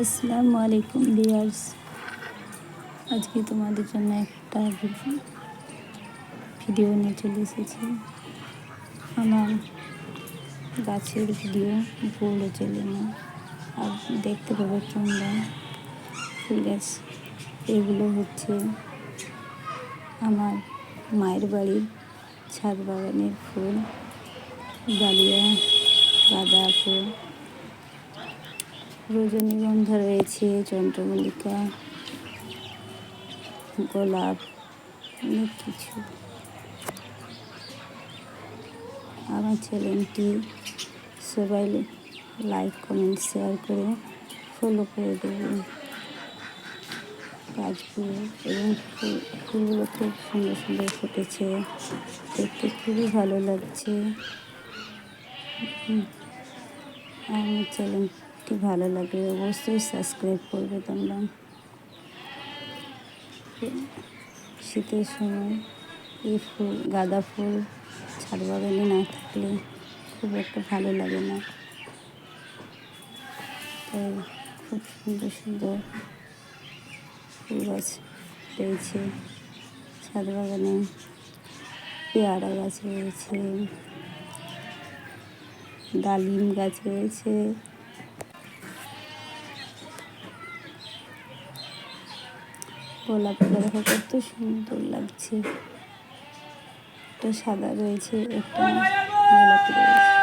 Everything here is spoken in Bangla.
আসসালামু আলাইকুম ভিউয়ার্স, আজকে তোমাদের জন্য একটা ভিডিও নিয়ে চলে এসেছি। আমার গাছের ভিডিও, বড় চ্যানেলে আর দেখতে পাবে তোমরা ফুল গাছ। এগুলো হচ্ছে আমার মায়ের বাড়ির ছাদ বাগানের ফুল, ডালিয়া, গাঁদা ফুল, রজনীগন্ধা রয়েছে, চন্দ্রমল্লিকা, গোলাপ, অনেক কিছু। আমার চ্যানেলটি সবাই লাইক, কমেন্ট, শেয়ার করে ফলো করে দেবেন। গাছগুলো এবং ফুলগুলো খুব সুন্দর সুন্দর ফুটেছে, দেখতে খুবই ভালো লাগছে। আমার চ্যানেলটি ভালো লাগলে অবশ্যই সাবস্ক্রাইব করবে তোমরা। শীতের সময় এই ফুল, গাঁদা ফুল ছাদ বাগানে না থাকলে খুব একটা ভালো লাগে না। তাই খুব সুন্দর সুন্দর ফুল গাছ রয়েছে ছাদ বাগানে। পেয়ারা গাছ রয়েছে, ডালিম গাছ রয়েছে, গোলাপগুলো দেখো কত সুন্দর লাগছে। একটা সাদা রয়েছে, একটা গোলাপি রয়েছে।